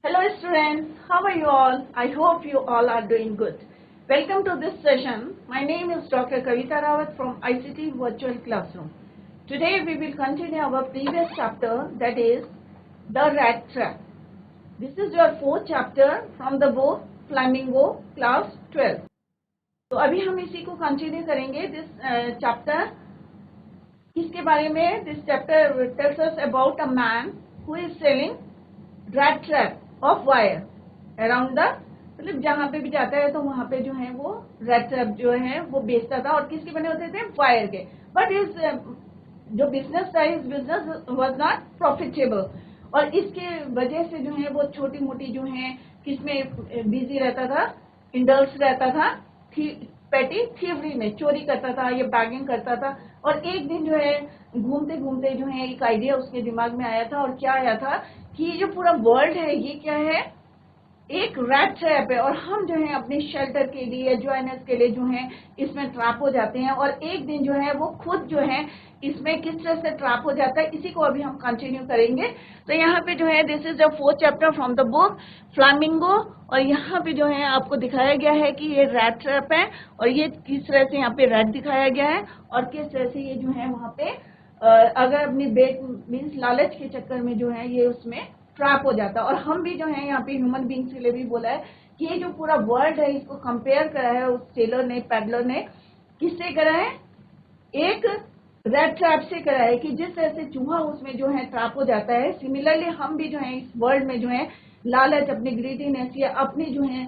Hello students, how are you all? I hope you all are doing good. Welcome to this session. My name is Dr. Kavita Rawat from ICT Virtual Classroom. Today we will continue our previous chapter, that is The Rat Trap. This is your fourth chapter from the book Flamingo Class 12. तो अभी हम इसी को continue करेंगे. This chapter किसके बारे में? This chapter tells us about a man who is selling rat trap of wire around the, मतलब जहाँ पे भी जाता है तो वहाँ पे जो है वो rat trap जो है वो बेचता था. और किसके बने होते थे? वायर के. बट इस जो बिजनेस था, इस बिजनेस वाज नॉट प्रॉफिटेबल, और इसके वजह से जो है वो छोटी मोटी जो है किसमें बिजी रहता था? इंडल्स रहता था, पेटी थीवरी में, चोरी करता था या बैगिंग करता था. और एक दिन जो है घूमते घूमते जो है एक आइडिया उसके दिमाग में आया था. और क्या आया था कि ये जो पूरा वर्ल्ड है ये क्या है? एक रैट ट्रैप है. और हम जो है अपने शेल्टर के लिए, जॉइनर्स के लिए जो है इसमें ट्रैप हो जाते हैं. और एक दिन जो है वो खुद जो है इसमें किस तरह से ट्रैप हो जाता है, इसी को अभी हम कंटिन्यू करेंगे. तो यहाँ पे जो है this is the fourth chapter from the book flamingo. और यहाँ पे जो है आपको दिखाया गया है कि ये रैट ट्रैप है, और ये किस तरह से यहाँ पे रैट दिखाया गया है, और किस तरह से ये जो है वहाँ पे अगर अपनी बेट मीन्स लालच के चक्कर में जो है ये उसमें ट्रैप हो जाता है. और हम भी जो है यहाँ पे ह्यूमन बींग्स के लिए भी बोला है कि ये जो पूरा वर्ल्ड है इसको कंपेयर करा है उस सेलर ने, पैडलर ने. किससे करा है? एक रेड ट्रैप से करा है कि जिस तरह से चूहा उसमें जो है ट्रैप हो जाता है, सिमिलरली हम भी जो है इस वर्ल्ड में जो है लालच, अपनी ग्रीडीनेस या अपनी जो है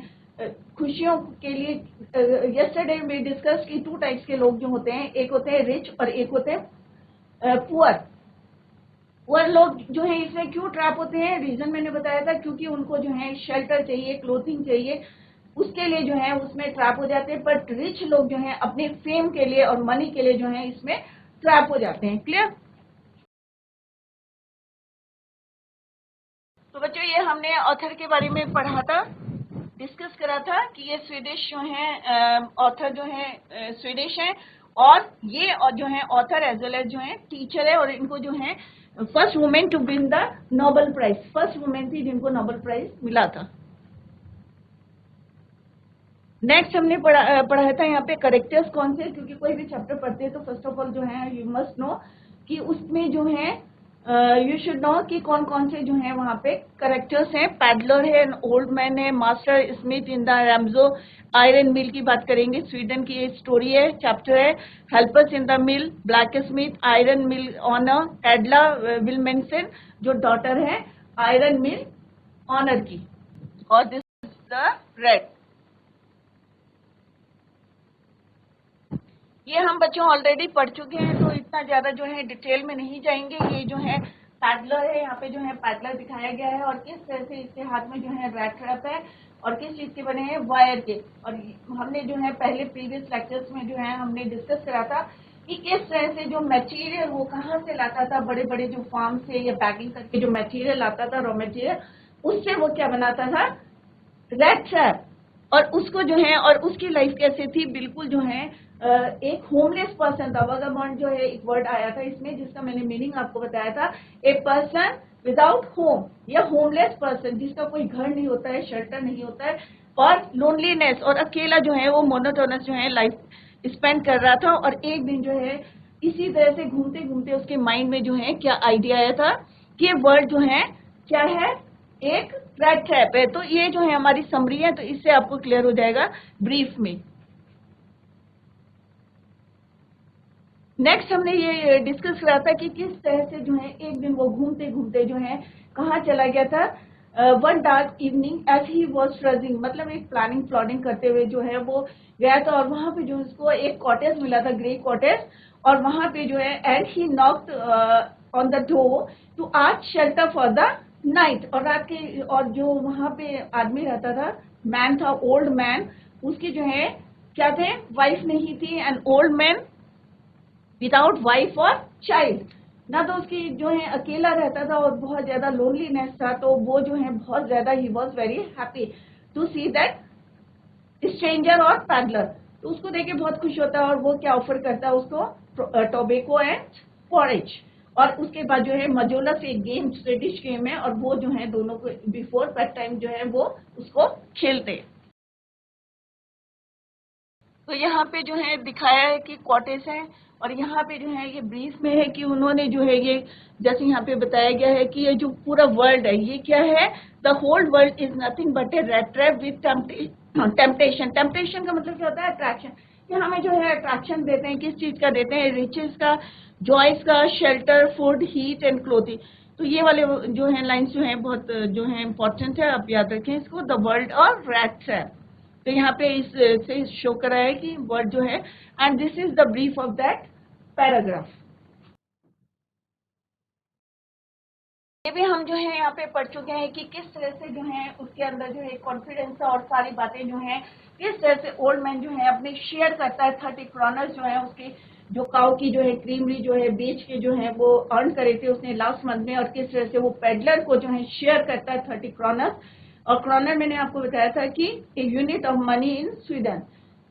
खुशियों के लिए, यस्टरडे में डिस्कस की टू टाइप्स के लोग जो होते हैं, एक होते हैं रिच और एक होते हैं पुअर. पुअर लोग जो है इसमें क्यों ट्रैप होते हैं? रीजन मैंने बताया था, क्योंकि उनको जो है शेल्टर चाहिए, क्लोथिंग चाहिए, उसके लिए जो है उसमें ट्रैप हो जाते हैं. बट रिच लोग जो है अपने फेम के लिए और मनी के लिए जो है इसमें ट्रैप हो जाते हैं. क्लियर? तो बच्चों ये हमने ऑथर के बारे में पढ़ा था, डिस्कस करा था कि ये स्वीडिश जो है ऑथर जो है स्वीडिश है, और ये जो है ऑथर एज वेल एज जो है टीचर है. और इनको जो है first women to win the Nobel prize, first women थी जिनको नोबेल प्राइज मिला था. नेक्स्ट हमने पढ़ाया था यहाँ पे करेक्टर्स कौन से, क्योंकि कोई भी चैप्टर पढ़ते हैं तो फर्स्ट ऑफ ऑल जो है यू मस्ट नो कि उसमें जो है यू शुड नो कि कौन कौन से जो है वहाँ पे करेक्टर्स हैं. पैडलर है, ओल्ड मैन है, master Smith in the Ramsjo iron mill की बात करेंगे, स्वीडन की ये स्टोरी है, चैप्टर है. Helpers in the mill, blacksmith, iron mill owner, Edla Willmansson जो डॉटर है आयरन मिल ऑनर की, और दिस इज द रेड. ये हम बच्चों ऑलरेडी पढ़ चुके हैं तो इतना ज्यादा जो है डिटेल में नहीं जाएंगे. ये जो है पैडलर है, यहाँ पे जो है पैडलर दिखाया गया है, और किस तरह से इसके हाथ में जो है रैट ट्रैप है, और किस चीज के बने हैं? वायर के. और हमने जो है पहले प्रीवियस लेक्चर्स में जो है हमने डिस्कस करा था कि किस तरह से जो मटेरियल वो कहाँ से लाता था, बड़े बड़े जो फार्म से या बैगिंग करके जो मटेरियल लाता था, रॉ मटेरियल, उससे वो क्या बनाता था? Rat trap. और उसको जो है, और उसकी लाइफ कैसे थी? बिल्कुल जो है एक होमलेस पर्सन था. वगरबॉन्ड जो है एक वर्ड आया था इसमें जिसका मैंने मीनिंग आपको बताया था. ए पर्सन विदाउट होम या होमलेस पर्सन, जिसका कोई घर नहीं होता है, शेल्टर नहीं होता है, और लोनलीनेस और अकेला जो है वो मोनोटोनस जो है लाइफ स्पेंड कर रहा था. और एक दिन जो है इसी तरह से घूमते घूमते उसके माइंड में जो है क्या आइडिया आया था कि वर्ल्ड जो है क्या है? एक रैट ट्रैप है. तो ये जो है हमारी समरी है, तो इससे आपको क्लियर हो जाएगा ब्रीफ में. नेक्स्ट हमने ये डिस्कस करा था कि किस तरह से जो है एक दिन वो घूमते घूमते जो है कहाँ चला गया था. One dark evening as he was trudging, मतलब एक प्लानिंग करते हुए जो है वो गया था. और वहां पे जो उसको एक कॉटेज मिला था, ग्रे कॉटेज. और वहां पे जो है and he knocked on the door to ask shelter for the night. और रात के, और जो वहां पे आदमी रहता था, मैन था, ओल्ड मैन, उसकी जो है क्या थे? वाइफ नहीं थी. And old man without wife और चाइल्ड ना, तो उसकी जो है अकेला रहता था और बहुत ज्यादा लोनलीनेस था. तो वो जो है बहुत ज्यादा ही was very happy to see that stranger और पैडलर. तो उसको देख के बहुत खुश होता है, और वो क्या ऑफर करता है उसको? Tobacco and porridge. और उसके बाद जो है मजोलस एक गेम स्वेडिश गेम है, और वो जो है दोनों को बिफोर बेड टाइम जो है वो उसको खेलते हैं। तो यहाँ पे जो है दिखाया है कि कॉटेज है, और यहाँ पे जो है ये ब्रीफ में है कि उन्होंने जो है ये जैसे यहाँ पे बताया गया है कि ये जो पूरा वर्ल्ड है ये क्या है, the whole world is nothing but a rat trap with temptation. Temptation का मतलब क्या होता है, अट्रैक्शन। ये हमें जो है अट्रैक्शन देते हैं, किस चीज का देते हैं, रिचेस का, जॉयस का, shelter, food, heat and clothing. तो ये वाले जो है लाइन्स जो है बहुत जो है इंपॉर्टेंट है, आप याद रखें इसको, द वर्ल्ड और रैट ट्रैप। तो यहाँ पे इस से शो करा है कि वर्ड जो है, and this is the brief of that paragraph. ये भी हम जो है यहाँ पे पढ़ चुके हैं कि किस तरह से जो है उसके अंदर जो है कॉन्फिडेंस और सारी बातें जो हैं, किस तरह से ओल्ड मैन जो है अपने शेयर करता है 30 क्रॉनर्स जो है उसके, जो काउ की जो है क्रीमरी जो है बेच के जो है वो अर्न करे थे उसने लास्ट मंथ में, और किस तरह से वो पेडलर को जो है शेयर करता है 30 क्रॉनर्स। और क्रॉनर मैंने आपको बताया था कि a unit of money in Sweden,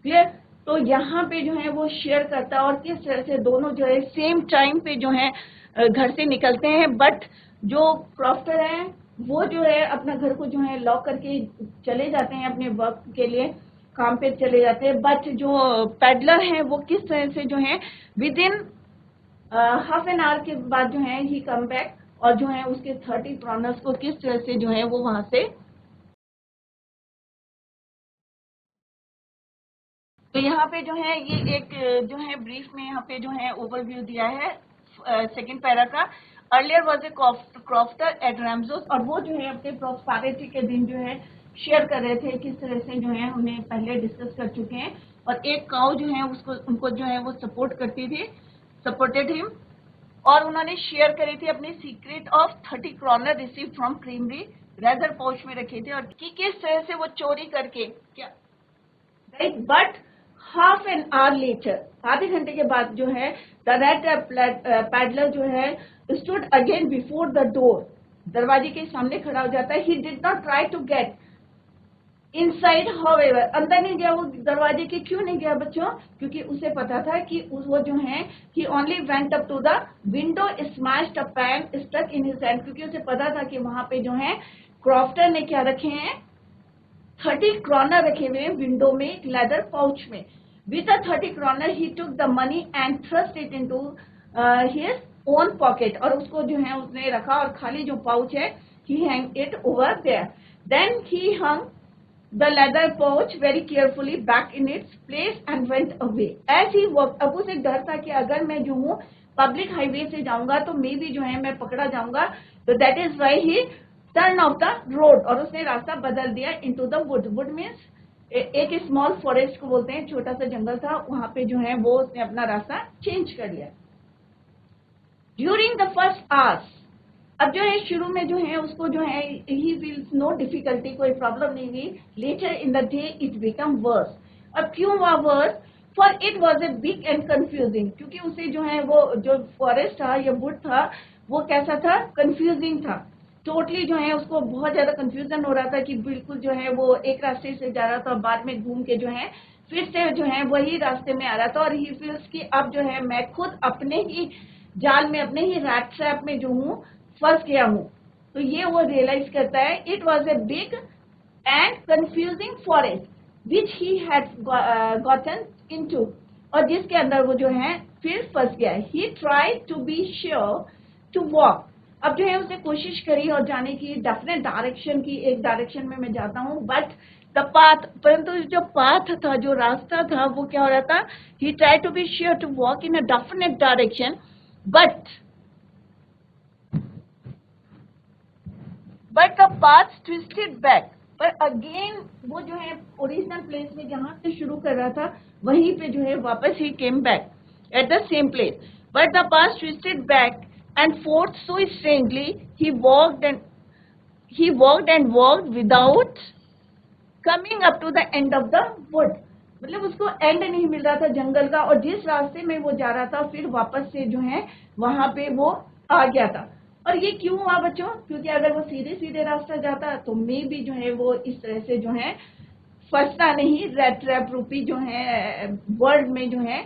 clear. तो यहाँ पे जो है वो शेयर करता है, और किस तरह से दोनों जो है सेम टाइम पे जो है घर से निकलते हैं, बट जो क्रॉफ्टर है वो जो है अपना घर को जो है लॉक करके चले जाते हैं अपने वर्क के लिए, काम पे चले जाते हैं, बट जो पेडलर है वो किस तरह से जो है with in half an hour के बाद जो है ही कम बैक, और जो है उसके 30 क्रॉनर्स को किस तरह से जो है वो वहां से। तो यहाँ पे जो है ये एक जो है ब्रीफ में यहाँ पे जो है ओवरव्यू दिया है सेकंड पैरा का। Earlier was a crofter at Ramsjo, और वो जो है अपने प्रॉस्पेरिटी के दिन जो है शेयर कर रहे थे, किस तरह से जो है हमने पहले डिस्कस कर चुके हैं। और एक काउ जो है उसको उनको जो है वो सपोर्ट करती थी, सपोर्टेड हिम, और उन्होंने शेयर करी थी अपनी secret of 30 kronor receive from creamery, razor pouch में रखे थे, और किस तरह से वो चोरी करके क्या, right. But half an hour later, आधे घंटे के बाद जो है द रेड पैडलर जो है stood again before the door, दरवाजे के सामने खड़ा हो जाता है। He did not try to get inside, however, अंदर नहीं गया वो दरवाजे के। क्यों नहीं गया बच्चों, क्योंकि उसे पता था कि वो जो है he only went up to the window, smashed a pane stuck in his hand, क्योंकि उसे पता था कि वहां पे जो है क्रॉफ्टर ने क्या रखे हैं, 30 क्रॉनर रखे हुए हैं विंडो में एक लेदर पाउच में। With the 30 kronor he took the money and thrust it into his own pocket, और उसको जो है उसने रखा, और खाली जो पाउच है he hang it over there. Then he hung the leather pouch very carefully back in its place and went away as he walk. अब उसे डर था कि अगर मैं जो हूँ पब्लिक हाईवे से जाऊंगा तो मे भी जो है मैं पकड़ा जाऊंगा, तो that is why he turn off the road, और उसने रास्ता बदल दिया into the wood. Would means एक स्मॉल फॉरेस्ट को बोलते हैं, छोटा सा जंगल था, वहां पे जो है वो उसने अपना रास्ता चेंज कर लिया। ड्यूरिंग द फर्स्ट आवर्स, अब जो है शुरू में जो है उसको जो है ही फील्स नो डिफिकल्टी, कोई प्रॉब्लम नहीं हुई। Later in the day it become worse. अब क्यों हुआ worse, for it was a big and confusing, क्योंकि उसे जो है वो जो फॉरेस्ट था या वुड था वो कैसा था, कंफ्यूजिंग था। टोटली जो है उसको बहुत ज्यादा कंफ्यूजन हो रहा था कि बिल्कुल जो है वो एक रास्ते से जा रहा था, बाद में घूम के जो है फिर से जो है वही रास्ते में आ रहा था, और ही फील्स की अब जो है मैं खुद अपने ही जाल में, अपने ही रैट ट्रैप में जो हूँ फंस गया हूँ। तो ये वो रियलाइज करता है, it was a big and confusing forest which he had gotten into, और जिसके अंदर वो जो है फिर फंस गया। He try to be sure to walk, अब जो है उसने कोशिश करी और जाने की डेफिनेट डायरेक्शन की, एक डायरेक्शन में मैं जाता हूँ, बट द पाथ, परंतु जो पाथ था, जो रास्ता था, वो क्या हो रहा था, he try to be sure to walk in a definite direction, but the path twisted back. पर अगेन वो जो है ओरिजिनल प्लेस में जहां से शुरू कर रहा था वहीं पे जो है वापस he came back at the same place, but the path twisted back and forth so strangely he walked and walked without coming up to the end of the wood। मतलब उसको एंड नहीं मिल रहा था जंगल का, और जिस रास्ते में वो जा रहा था फिर वापस से जो है वहां पे वो आ गया था। और ये क्यों हुआ बच्चों, क्योंकि अगर वो सीधे सीधे रास्ता जाता तो मे भी जो है वो इस तरह से जो है फंसता नहीं, रेड ट्रैप रूपी जो है वर्ल्ड में जो है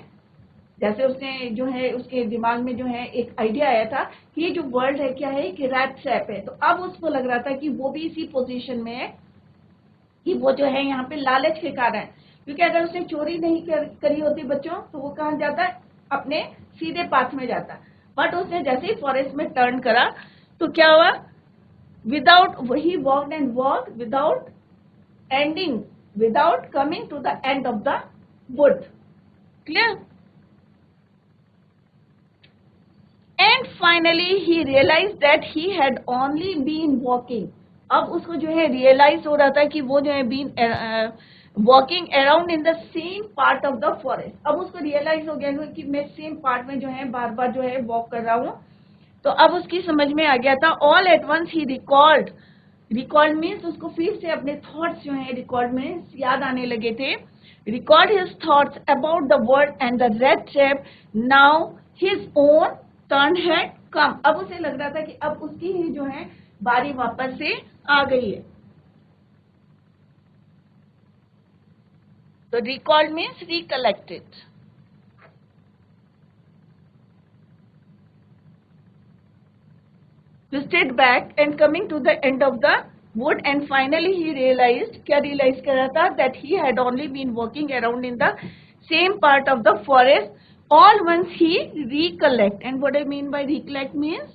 जैसे उसने जो है उसके दिमाग में जो है एक आइडिया आया था कि ये जो वर्ल्ड है क्या है कि रैट ट्रैप है, तो अब उसको लग रहा था कि वो भी इसी पोजीशन में है कि वो जो है यहाँ पे लालच के कारण, क्योंकि अगर उसने चोरी नहीं करी होती बच्चों तो वो कहाँ जाता, अपने सीधे पाथ में जाता। बट उसने जैसे ही फॉरेस्ट में टर्न करा तो क्या हुआ, without, he walked and walked without ending, without coming to the end of the wood. Clear? And finally he realise that he had only been walking. अब उसको जो है रियलाइज हो रहा था कि वो जो है been walking around in the same part of the forest. अब उसको रियलाइज हो गया कि मैं सेम पार्ट में जो है बार बार जो है वॉक कर रहा हूँ। तो अब उसकी समझ में आ गया था। All at once he recalled, recalled means उसको फिर से अपने थॉट्स जो है रिकॉल्ड में याद आने लगे थे। Record his thoughts about the world and the rat trap, now his own turn had come. अब उसे लग रहा था कि अब उसकी ही जो है बारी वापस से आ गई है। तो recalled means recollected. Twisted back and coming to the end of the wood, and finally he realized, क्या realize कर रहा था, that he had only been walking around in the same part of the forest, all once he recollect. And what I mean by recollect means,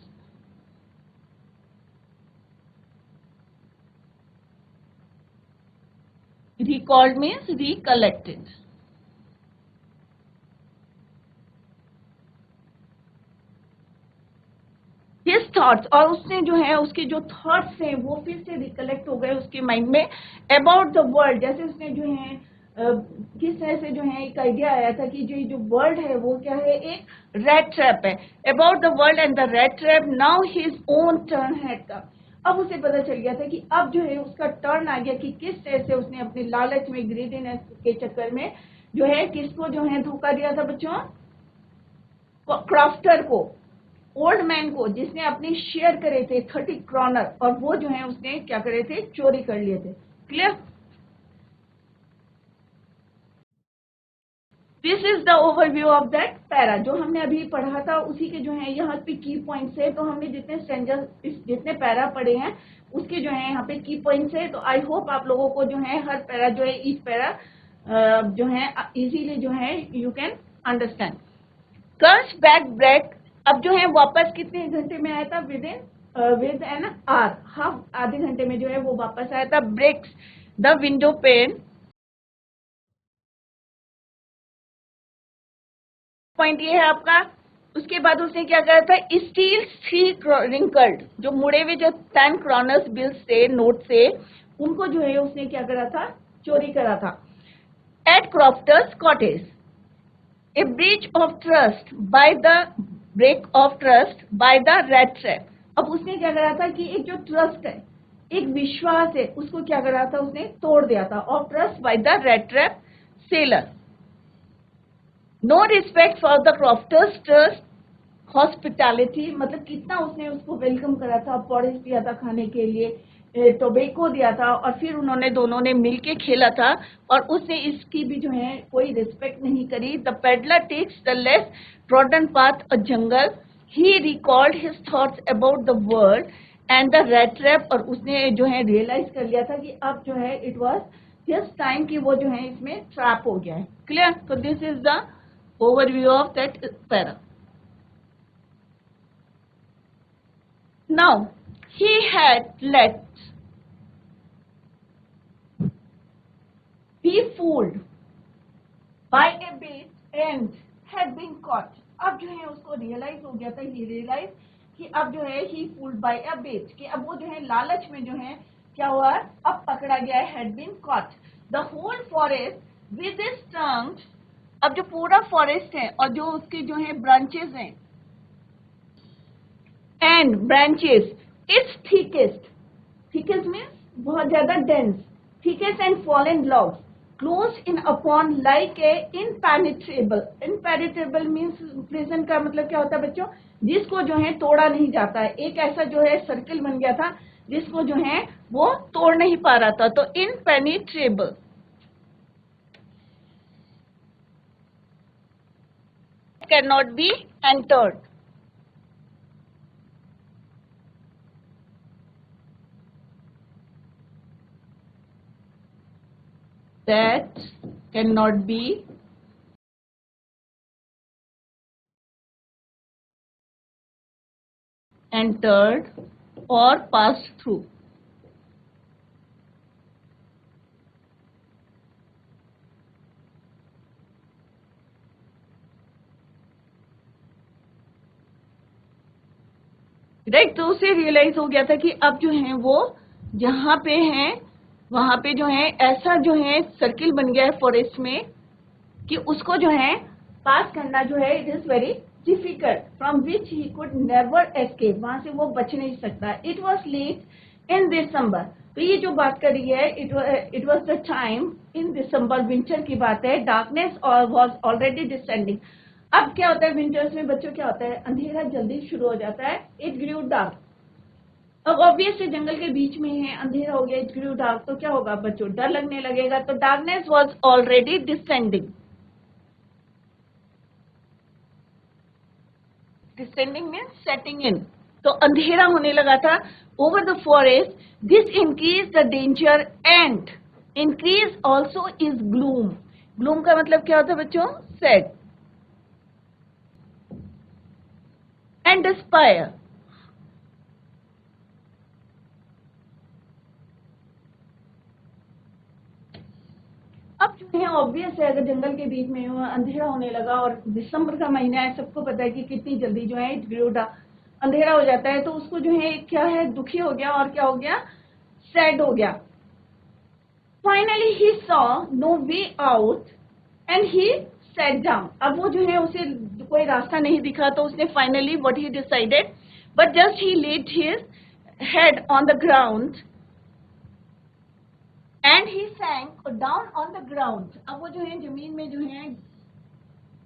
recalled means recollected. His thoughts, और उसने जो है उसके जो thoughts हैं वो फिर से रिकलेक्ट हो गए उसके माइंड में अबाउट द वर्ल्ड। जैसे उसने जो है किस तरह से जो है एक आइडिया आया था कि जो वर्ल्ड है वो क्या है, एक रेड ट्रैप है। About the world and the rat trap, now his own turn had come. अब उसे पता चल गया था कि अब जो है उसका टर्न आ गया कि किस तरह से उसने अपने लालच में, ग्रीडीनेस के चक्कर में जो है किसको जो है धोखा दिया था बच्चों, क्रॉफ्टर को, ओल्ड मैन को, जिसने अपने शेयर करे थे 30 क्रॉनर, और वो जो है उसने क्या करे थे, चोरी कर लिए थे। Clear? This is the overview of that para. जो हमने अभी पढ़ा था उसी के जो है यहाँ पे की पॉइंट्स है। तो हमने जितने स्ट्रेंजर, जितने पैरा पढ़े हैं उसके जो है यहाँ पे की पॉइंट्स है। तो आई होप आप लोगों को जो है हर पैरा जो है, ईच पैरा जो है इजीली जो है you can understand. Curse back break, अब जो है वापस कितने घंटे में आया था, विद एन आवर, हाफ, आधे घंटे में जो है वो वापस आया था। Breaks the window pane, point ये है आपका। उसके बाद उसने क्या करा था, स्टील 3 रिंकल्ड, जो मुड़े हुए जो 10 क्रॉनर्स बिल्स थे, नोट से, उनको जो है उसने क्या करा था, चोरी करा था। At crofter's cottage, a breach of trust by the break of trust by the rat trap. अब उसने क्या करा था कि एक जो ट्रस्ट है, एक विश्वास है, उसको क्या करा था, उसने तोड़ दिया था। Of trust by the rat trap seller. No respect for the crofter's trust hospitality, मतलब कितना उसने उसको वेलकम करा था, पॉरिश दिया था खाने के लिए, टोबैको दिया था, और फिर उन्होंने दोनों ने मिलके खेला था, और उसने इसकी भी जो है कोई रिस्पेक्ट नहीं करी। The peddler takes the less trodden path a jungle, he recalled his thoughts about the world and the rat trap, और उसने जो है रियलाइज कर लिया था कि अब जो है इट वॉज जस्ट टाइम कि वो जो है इसमें ट्रैप हो गया है। क्लियर? तो this is the overview of that para. Now, he had let be fooled by a bait and had been caught. अब जो है उसको रियलाइज हो गया था, ही रियलाइज कि अब जो है ही फूल्ड बाय अ बेट, कि अब वो जो है लालच में जो है क्या हुआ, अब पकड़ा गया है, had been caught. The whole forest with its trunks, अब जो पूरा फॉरेस्ट है और जो उसके जो है ब्रांचेस हैं and branches, its thickest means बहुत ज्यादा dense, thickest and fallen logs closed in upon like a impenetrable means prison का मतलब क्या होता है बच्चों, जिसको जो है तोड़ा नहीं जाता है। एक ऐसा जो है सर्किल बन गया था जिसको जो है वो तोड़ नहीं पा रहा था, तो impenetrable। Can not be entered. That cannot be entered or passed through. Right. तो उसे रियलाइज हो गया था कि अब जो है वो जहाँ पे हैं वहां पे जो है ऐसा जो है सर्किल बन गया है फॉरेस्ट में कि उसको जो है पास करना जो है it is very difficult, from which he could never escape. वहां से वो बच नहीं सकता. इट वॉज लेट इन दिसंबर. तो ये जो बात कर रही है it was the time in December, winter की बात है. Darkness was already descending. अब क्या होता है विंटर्स में बच्चों, क्या होता है, अंधेरा जल्दी शुरू हो जाता है. It grew dark. अब ऑब्वियसली जंगल के बीच में है, अंधेरा हो गया, इट ग्रू डार्क, तो क्या होगा बच्चों, डर लगने लगेगा. तो darkness was already descending. Descending means setting in. तो अंधेरा होने लगा था over the forest. This increase the danger and increase also is gloom. Gloom का मतलब क्या होता है बच्चों, सेट एंड डिस्पायर. अब जो है ऑब्वियस है, अगर जंगल के बीच में अंधेरा होने लगा और दिसंबर का महीना है, सबको पता है कि कितनी जल्दी जो है इट ग्रू डार्क, अंधेरा हो जाता है. तो उसको जो है क्या है, दुखी हो गया और क्या हो गया, सैड हो गया. Finally he saw no way out and he sat down. अब वो जो है उसे कोई रास्ता नहीं दिखा, तो उसने finally what he decided, but just he laid his head on the ground and he sank down on the ground. अब वो जो है जमीन में जो है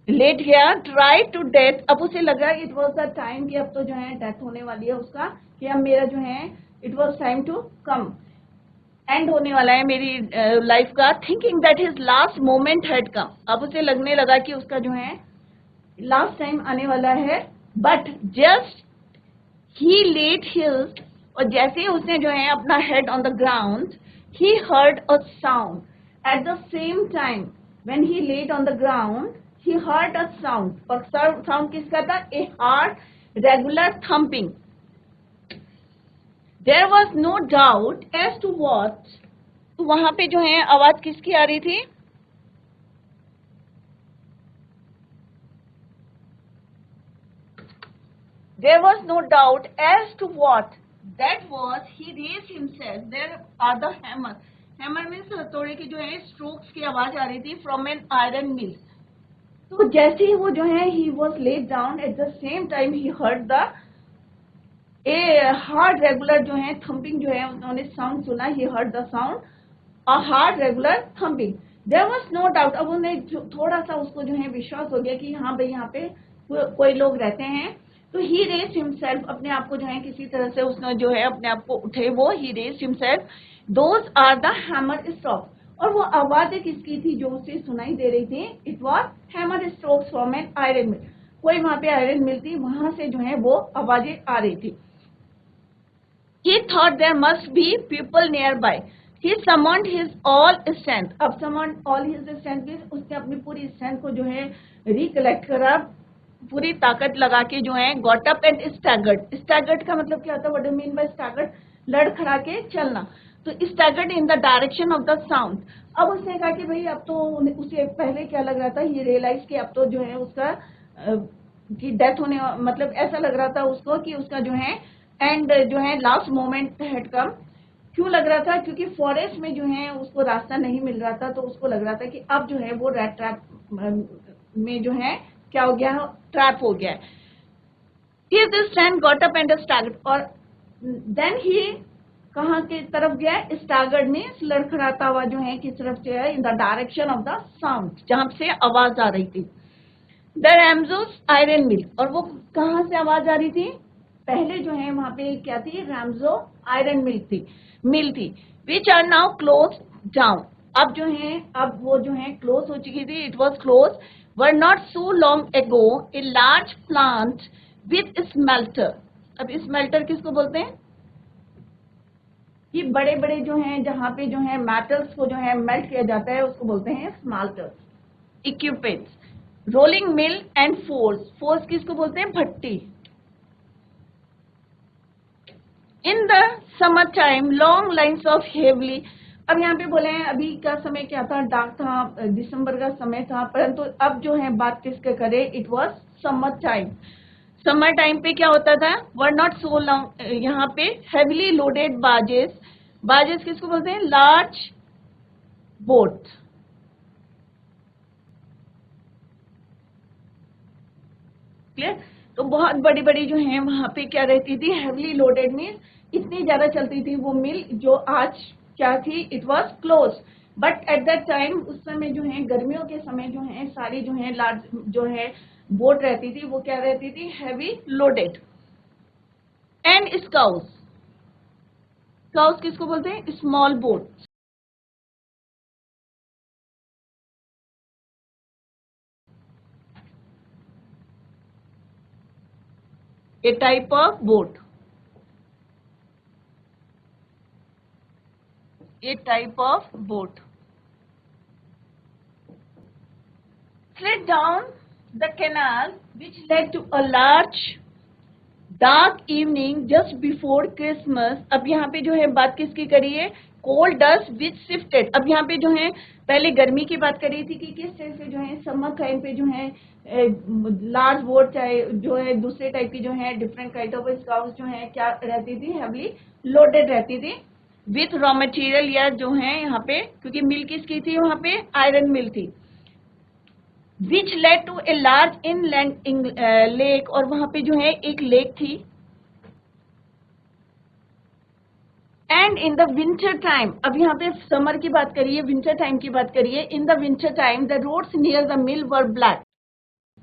लेट गया, ट्राई टू डेथ. अब उसे लगा इट वॉज द टाइम कि अब तो जो है डेथ होने वाली है उसका, कि अब मेरा जो है it was time to come, and होने वाला है मेरी लाइफ का. Thinking that his last moment had come. अब उसे लगने लगा कि उसका जो है लास्ट टाइम आने वाला है. But just he late his, और जैसे ही उसने जो है अपना head on the ground, he heard a sound. At the same time, when he laid on the ground, he heard a sound. और sound किसका था, a hard, regular thumping. There was no doubt as to what. तो वहां पे जो है आवाज किसकी आ रही थी, there was no doubt as to what. That was he raised himself. There are the hammer. Hammer means हथौड़े की जो है स्ट्रोक्स की आवाज आ रही थी from an iron mill. तो जैसे ही वो जो है he was laid down, at the same time he heard the a hard regular जो है thumping, जो है उन्होंने साउंड सुना. he heard the sound, a hard regular thumping. There was no doubt. अब उन्हें थोड़ा सा उसको जो है विश्वास हो गया कि हाँ भाई यहाँ पे कोई लोग रहते हैं. तो ही रेस्ड हिमसेल्फ, अपने आप को जो है किसी तरह से उसने जो है अपने आप को उठे, वो he raised himself. Those are the hammer strokes. और वो आवाजें किसकी थी जो उसे सुनाई दे रही थी, it was hammer strokes from an iron mill. कोई वहां पे आयरन मिल थी, वहां से जो है वो आवाजें आ रही थी. He thought there must be people nearby. He summoned his all strength. अब summoned all his strength means उसने अपनी पूरी स्ट्रेंथ को जो है रिकलेक्ट करा, पूरी ताकत लगा के जो है got up and staggered. Staggered का मतलब क्या होता है, what do mean by staggered, लड़खड़ा के चलना. तो staggered in the direction of the sound. अब उसने कहा कि भाई अब तो उसे पहले क्या लग रहा था, ये रियलाइज कि अब तो जो है उसका की डेथ होने, मतलब ऐसा लग रहा था उसको कि उसका जो है एंड जो है लास्ट मोमेंट हैड कम. क्यों लग रहा था, क्योंकि फॉरेस्ट में जो है उसको रास्ता नहीं मिल रहा था. तो उसको लग रहा था कि अब जो है वो रैट ट्रैप में जो है क्या हो गया, ट्रैप हो गया है. He this time got up and staggered. और then he कहाँ की तरफ गया, स्टैगर्ड में लड़खड़ाता हुआ जो है किस तरफ से है, इन the direction of the sound, जहां से आवाज आ रही थी. द रैमजोस आयरन मिल. और वो कहाँ से आवाज आ रही थी, पहले जो है वहां पे क्या थी, रैमजो आयरन मिल थी. Which are now close down. अब जो है, अब वो जो है क्लोज हो चुकी थी, it was close, were not so long ago a large plant with smelter. अब स्मेल्टर किसको बोलते हैं? ये बड़े बड़े जो हैं, जहां पे जो है मेटल्स को जो है मेल्ट किया जाता है, उसको बोलते हैं smelters. Equipments, rolling mill and forges. Forges किसको बोलते हैं? भट्टी। In the summer time long lines of heavily. अब यहाँ पे बोले हैं अभी का समय क्या था? डार्क था, दिसंबर का समय था, परंतु अब जो है बात किसके करे? It was summer time. Summer time पे क्या होता था? वर नॉट सो लॉन्ग, यहाँ पे हेवीली लोडेड बाजेस। बाजेस किसको बोलते हैं? Large boat. क्लियर? तो बहुत बड़ी बड़ी जो है वहां पे क्या रहती थी? हेवीली लोडेड मीन इतनी ज्यादा चलती थी वो मिल, जो आज क्या थी? It was close. But at that time, उस समय जो है गर्मियों के समय जो है सारी जो है लार्ज जो है बोट रहती थी, वो क्या रहती थी? Heavy loaded. एंड स्काउस, स्काउस किसको बोलते हैं? Small boat. A type of boat, a type of boat. Slid down the canal which led to a large dark evening just before Christmas. अब यहाँ पे जो है बात किसकी करी है? Cold dust which shifted. अब यहाँ पे जो है पहले गर्मी की बात करी थी कि किस तरह से जो है समर टाइम पे जो है लार्ज बोट, चाहे जो है दूसरे टाइप की जो है डिफरेंट काइंड ऑफ स्काउट्स जो है क्या रहती थी? हेवली लोडेड रहती थी विथ रॉ मटेरियल, या जो है यहाँ पे क्योंकि मिल किसकी थी? वहां पे आयरन मिल थी। Which led to a large inland lake, और वहां पे जो है एक लेक थी। And in the winter time, अब यहाँ पे समर की बात करिए, विंटर टाइम की बात करिए। In the winter time the roads near the mill were black.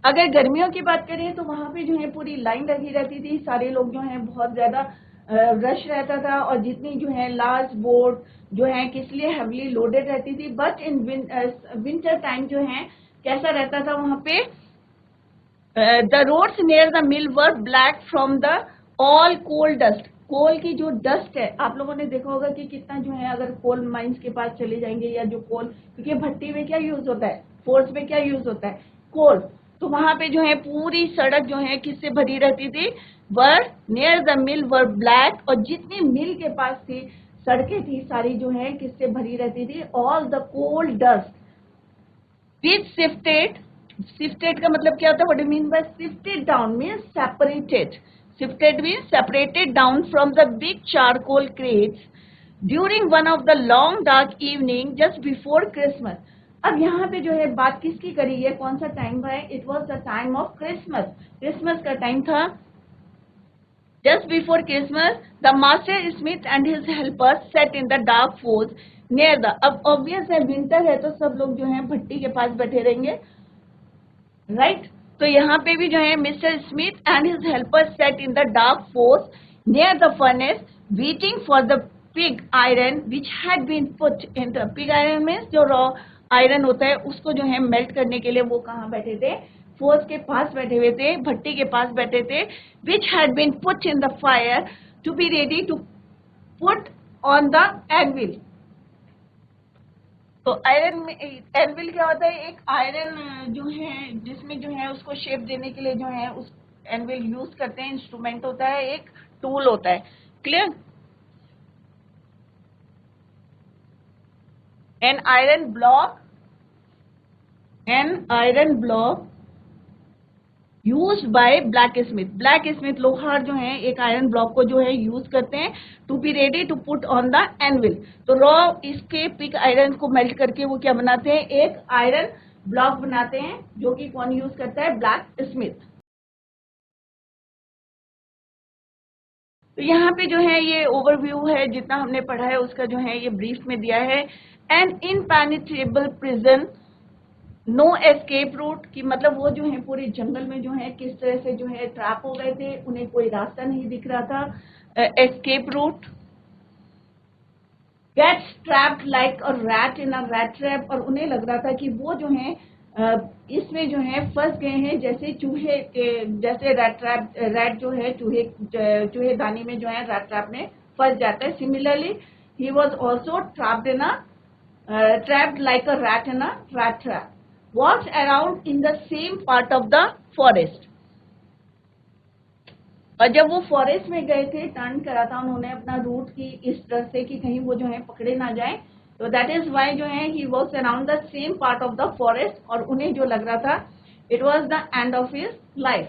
अगर गर्मियों की बात करें तो वहां पे जो है पूरी लाइन लगी रहती थी, सारे लोग जो है बहुत ज्यादा रश रहता था, और जितनी जो है लार्ज बोट जो है किस लिए हेवली लोडेड रहती थी। बट इन विंटर टाइम जो है कैसा रहता था वहां पे? The roads near the mill were black from the all coal dust. Coal की जो डस्ट है, आप लोगों ने देखा होगा कि कितना जो है, अगर कोल माइंस के पास चले जाएंगे, या जो कोल, क्योंकि भट्टी में क्या यूज होता है? फोर्स में क्या यूज होता है? कोल। तो वहां पे जो है पूरी सड़क जो है किससे भरी रहती थी? Were near the mill were black. और जितनी मिल के पास थी सड़कें थी सारी जो है किससे भरी रहती थी? All the coal dust which shifted. Shifted का मतलब क्या होता है? What do you mean by shifted down? Means separated. Shifted means separated down from the big charcoal crates during one of the long dark evening just before Christmas. अब यहाँ पे जो है बात किसकी करी है? कौन सा टाइम है? It was the time of Christmas. Christmas का टाइम था। Just before Christmas the master Smith and his helpers set in the dark forge near the. अब ऑब्वियस है विंटर है तो सब लोग जो है भट्टी के पास बैठे रहेंगे, राइट? तो यहाँ पे भी जो है mister Smith and his helpers set in the dark forge near the furnace waiting for the pig iron which had been put in the. Pig iron means जो रॉ आयरन होता है उसको जो है मेल्ट करने के लिए वो कहाँ बैठे थे? फोर्स के पास बैठे हुए थे, भट्टी के पास बैठे थे। Which had been put in the fire to be ready to put on the anvil. तो आयरन में एनविल क्या होता है? एक आयरन जो है जिसमें जो है उसको शेप देने के लिए जो है उस एनविल यूज करते हैं। इंस्ट्रूमेंट होता है, एक टूल होता है। Clear? An iron block, an iron block use by black Smith. Black Smith लोहार जो है एक आयरन ब्लॉक को जो है यूज करते हैं to be ready to put on the anvil. तो रॉ इसके पिक आयरन को मेल्ट करके वो क्या बनाते हैं? एक आयरन ब्लॉक बनाते हैं, जो कि कौन यूज करता है? Black Smith. तो यहाँ पे जो है ये ओवरव्यू है, जितना हमने पढ़ा है उसका जो है ये ब्रीफ में दिया है। An impenetrable prison, no escape route, की मतलब वो जो है पूरे जंगल में जो है किस तरह से जो है ट्रैप हो गए थे, उन्हें कोई रास्ता नहीं दिख रहा था। Escape route, gets trapped like a rat in a rat trap, और उन्हें लग रहा था कि वो जो है इसमें जो है फंस गए हैं, जैसे चूहे के, जैसे रैट जो है चूहेदानी में जो है रैट ट्रैप में फंस जाता है। Similarly he was also trapped in a trapped like a rat in a rat trap, walked around in the same part of the forest. और जब वो फॉरेस्ट में गए थे, टर्न करा था उन्होंने अपना रूट की इस तरह से कि कहीं वो जो है पकड़े ना जाए, तो दैट इज वाई जो है he walks around the same part of the forest, और उन्हें जो लग रहा था it was the end of his life.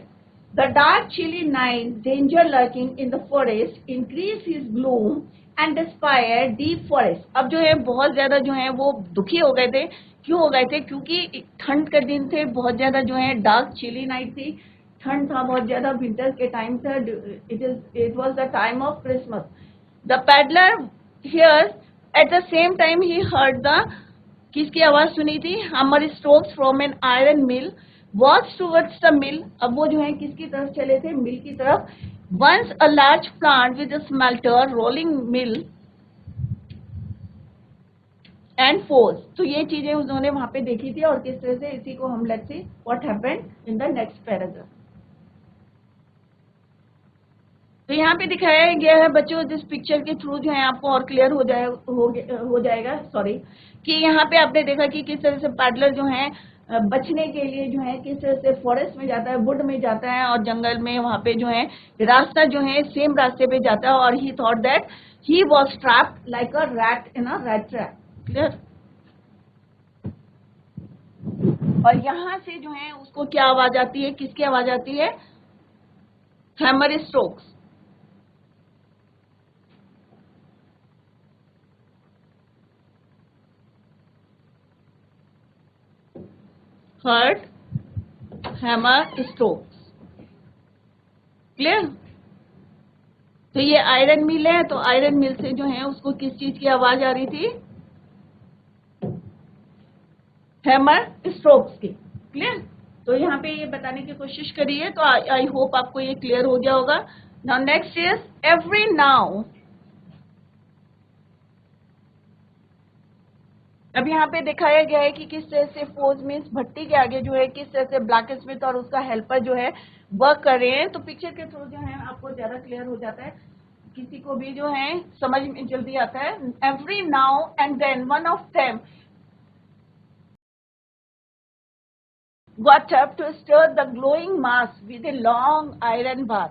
The dark chilly night, danger lurking in the forest, increase his gloom and despair deep forest. अब जो है बहुत ज्यादा जो है वो दुखी हो गए थे. क्यों हो गए थे? क्योंकि ठंड के दिन थे, बहुत ज्यादा जो है डार्क चिली नाइट थी, ठंड था बहुत ज्यादा, विंटर के टाइम था. It was the time of Christmas. The peddler here eight the same time he heard the, किसकी आवाज सुनी थी? हमर strokes from an iron mill, watch towards the mill. अब वो जो है किसकी तरफ चले थे? मिल की तरफ. Once a large plant with a smelter, rolling mill and forge. तो ये चीजें उन्होंने वहां पे देखी थी, और किस तरह से, इसी को हम let's see what happened in the next paragraph. तो यहाँ पे दिखाया गया है बच्चों, जिस पिक्चर के थ्रू जो है आपको और क्लियर हो जाएगा सॉरी, कि यहाँ पे आपने देखा कि किस तरह से पैडलर जो है बचने के लिए जो है किस तरह से फॉरेस्ट में जाता है, वुड में जाता है, और जंगल में वहां पे जो है रास्ता जो है सेम रास्ते पे जाता है, और ही thought that he was trapped like a rat in a rat trap. Clear? और यहाँ से जो है उसको क्या आवाज आती है? किसकी आवाज आती है? Hammer strokes. Heard hammer strokes. Clear? तो ये आयरन मिल है, तो आयरन मिल से जो है उसको किस चीज की आवाज आ रही थी? हैमर स्ट्रोक्स की. क्लियर? तो यहाँ पे ये बताने की कोशिश करिए, तो आई होप आपको ये क्लियर हो गया होगा. Now next is every now. अब यहाँ पे दिखाया गया है कि किस तरह से फोर्ज मीन्स भट्टी के आगे जो है किस तरह से ब्लैक स्मिथ और उसका हेल्पर जो है वर्क कर रहे हैं. तो पिक्चर के थ्रू जो है आपको ज्यादा क्लियर हो जाता है, किसी को भी जो है समझ में जल्दी आता है. Every now and then one of them got up to stir the glowing mass with a long iron bar.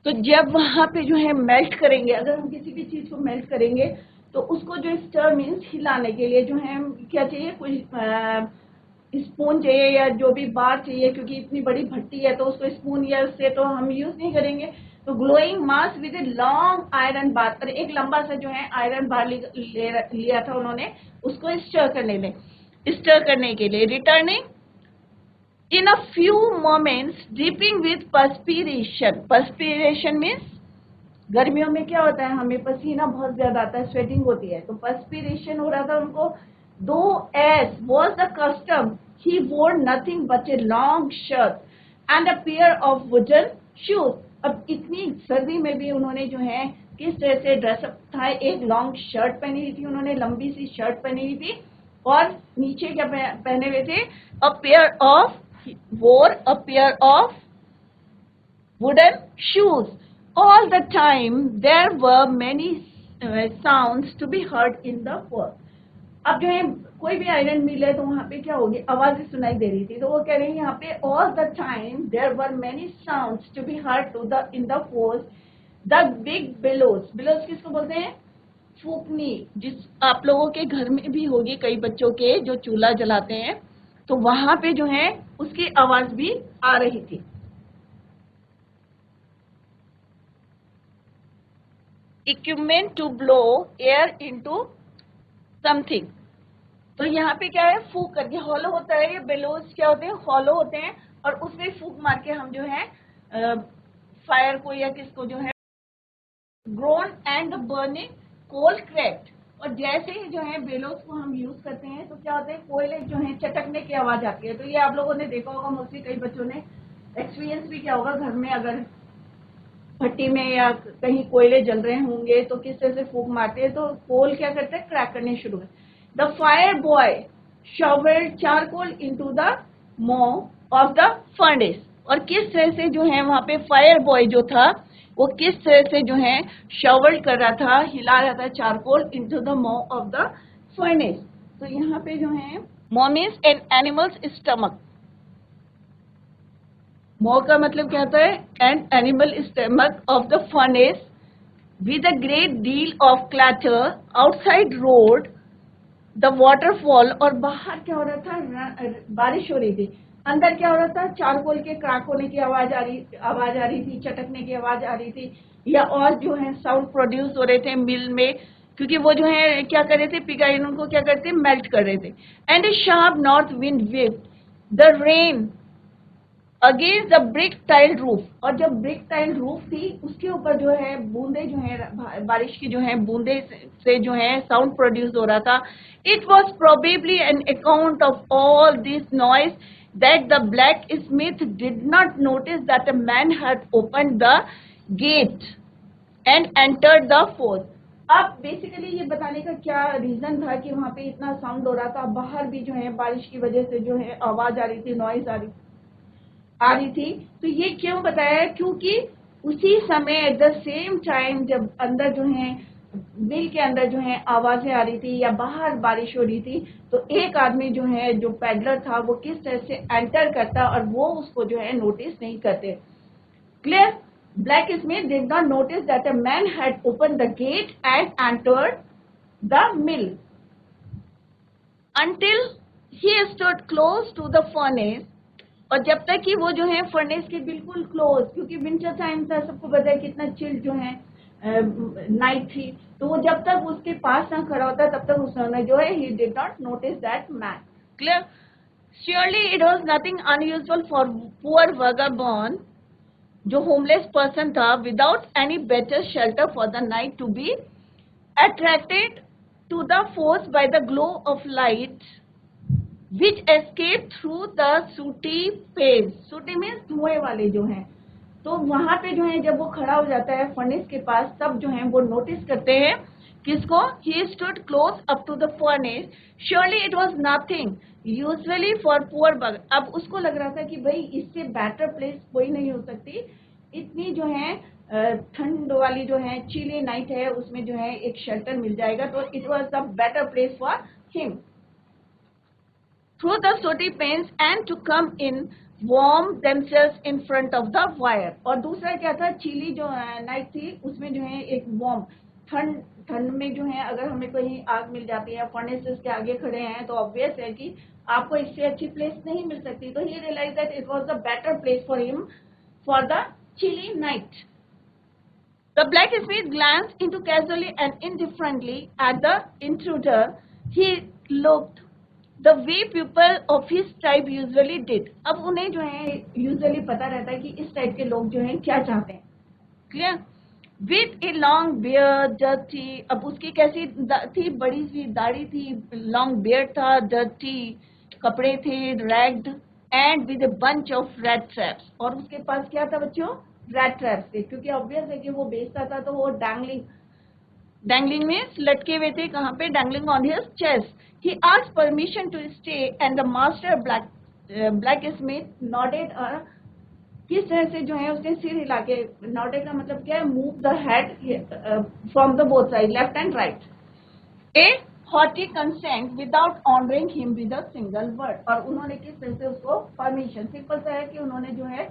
तो जब वहां पे जो है मेल्ट करेंगे, अगर हम किसी भी चीज को मेल्ट करेंगे तो उसको जो स्टर मीन्स हिलाने के लिए जो है क्या चाहिए? कोई स्पून चाहिए या जो भी बार चाहिए, क्योंकि इतनी बड़ी भट्टी है तो उसको स्पून या उससे तो हम यूज नहीं करेंगे. तो glowing mass with a long iron bar, और एक लंबा सा जो है आयरन बार लिया था उन्होंने उसको स्टर करने के लिए. Returning in a few moments dripping with perspiration. Perspiration means गर्मियों में क्या होता है, हमें पसीना बहुत ज्यादा आता है, स्वेटिंग होती है, तो perspiration हो रहा था उनको. Though as was the custom, he wore nothing but a long shirt and a pair of wooden shoes. अब इतनी सर्दी में भी उन्होंने जो है किस तरह से ड्रेसअप था, एक लॉन्ग शर्ट पहनी हुई थी उन्होंने, लंबी सी शर्ट पहनी हुई थी, और नीचे क्या पहने हुए थे? A pair of wore a pair of wooden shoes. All the time there were many sounds to be heard in the forest. अब जो है कोई भी आयरन मिल है तो वहां पे क्या होगी? आवाजें सुनाई दे रही थी. तो वो कह रहे हैं यहाँ पे all the time there were many sounds to be heard in the forest. The big bellows. Bellows किसको बोलते हैं? फूकनी. जिस आप लोगों के घर में भी होगी, कई बच्चों के जो चूल्हा जलाते हैं, तो वहां पे जो है उसकी आवाज भी आ रही थी. Equipment to blow air into something. तो यहाँ पे क्या है? फूक करके, हॉलो होता है ये बेलोज, क्या होते हैं? हॉलो होते हैं, और उसमें फूक मार के हम जो है फायर को या किसको जो है groaned and burning coal cracked. और जैसे ही जो है बेलोस को हम यूज करते हैं तो क्या होता है, कोयले जो है चटकने की आवाज आती है। तो ये आप लोगों ने देखा होगा, मोस्टली कई बच्चों ने एक्सपीरियंस भी किया होगा घर में, अगर भट्टी में या कहीं कोयले जल रहे होंगे तो किस तरह से फूंक मारते हैं तो कोल क्या करते हैं, क्रैक करने शुरू करते। The fire boy shovelled charcoal into the mouth of the furnace. और किस तरह से जो है वहां पे फायर बॉय जो था वो किस तरह से जो है शॉवेल कर रहा था, हिला रहा था charcoal into the mouth of the furnace. तो यहाँ पे जो है maw means an animal's stomach. Maw का मतलब क्या होता है, an animal stomach of the furnace with a great deal of clatter outside road the waterfall। और बाहर क्या हो रहा था, बारिश हो रही थी, अंदर क्या हो रहा था, चारकोल के क्रैक होने की आवाज आ रही थी, चटकने की आवाज आ रही थी, या और जो है साउंड प्रोड्यूस हो रहे थे मिल में, क्योंकि वो जो है क्या कर रहे थे, पिगाइन उनको क्या करते, मेल्ट कर रहे थे। And A sharp north wind wave the rain against the brick tile roof. और जब ब्रिक टाइल रूफ थी उसके ऊपर जो है बूंदे जो है बारिश की जो है बूंदे से जो है साउंड प्रोड्यूस हो रहा था। It was probably on account of all this noise that the blacksmith did not notice that a man had open the gate and entered the forge. अब बेसिकली ये बताने का क्या रीजन था कि वहां पे इतना साउंड हो रहा था, बाहर भी जो है बारिश की वजह से जो है आवाज आ रही थी, नॉइज आ रही थी। तो ये क्यों बताया, क्योंकि उसी समय एट द सेम टाइम जब अंदर जो है मिल के अंदर जो है आवाजें आ रही थी या बाहर बारिश हो रही थी, तो एक आदमी जो है जो पैडलर था वो किस तरह से एंटर करता और वो उसको जो है नोटिस नहीं करते। Clear. Blacksmith did not notice that a man had open the gate and entered the mill until he stood close to the furnace। और जब तक कि वो जो है फर्नेस के बिल्कुल क्लोज, क्योंकि विंटर टाइम था, सबको पता है कितना चिल जो है नाइट थी, तो वो जब तक उसके पास ना खड़ा होता तब तक उसने जो है he did not notice that man. Clear. Surely it was nothing unusual for poor वगरबॉर्न, जो होमलेस पर्सन था, without any better shelter for the night, to be attracted to the forge by the glow of light which escape through the sooty panes। sooty means धुएं वाले जो हैं, तो वहां पे जो है जब वो खड़ा हो जाता है फर्नेस के पास, तब जो है वो नोटिस करते हैं किसको, he stood close up to the furnace। surely it was nothing usually for poor bug। अब उसको लग रहा था कि भाई इससे बेटर प्लेस कोई नहीं हो सकती, इतनी जो है ठंड वाली जो है चिली नाइट है, उसमें जो है एक शेल्टर मिल जाएगा, तो it was the better place for him through the sooty panes and to come in warm themselves in front of the fire। और दूसरा क्या था, चिली जो नाइट थी उसमें जो है एक वार्म ठंड में जो है अगर हमें कहीं आग मिल जाती है, फर्नेसेस के आगे खड़े हैं, तो ऑब्वियस है कि आपको इससे अच्छी प्लेस नहीं मिल सकती। तो he realise that it was the better place for him for the chilly night. The blacksmith glanced into casually and indifferently at the intruder। He looked the way people of his type usually did। अब उन्हें जो है usually पता रहता है कि इस type के लोग जो हैं क्या चाहते हैं। Clear. With a long beard dirty. अब उसकी कैसी थी, बड़ी सी दाढ़ी थी, लॉन्ग बियर्ड था, डर्टी कपड़े थे, ragged, and with a bunch of red traps. और उसके पास क्या था बच्चों, रेड ट्रैप्स थे, क्योंकि ऑब्वियस है कि वो बेचता था, तो वो डैंगलिंग में लटके हुए थे, कहाँ पे, dangling on his chest. He asked permission to stay and the master blacksmith nodded। किस तरह से जो है उसने सिर हिला के, nodded का मतलब क्या है, move the head from the both side, left and right, a haughty consent without honoring him with a single word। और उन्होंने किस तरह से उसको परमिशन, सिंपल सा है कि उन्होंने जो है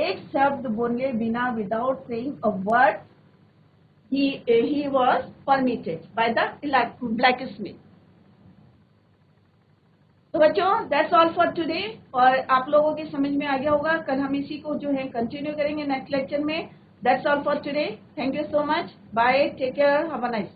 एक शब्द बोले बिना, without saying a word, he was permitted by the blacksmith। तो बच्चों दैट्स ऑल फॉर टुडे। और आप लोगों की समझ में आ गया होगा, कल हम इसी को जो है कंटिन्यू करेंगे नेक्स्ट लेक्चर में। That's all for today. Thank you so much, bye, take care, have a nice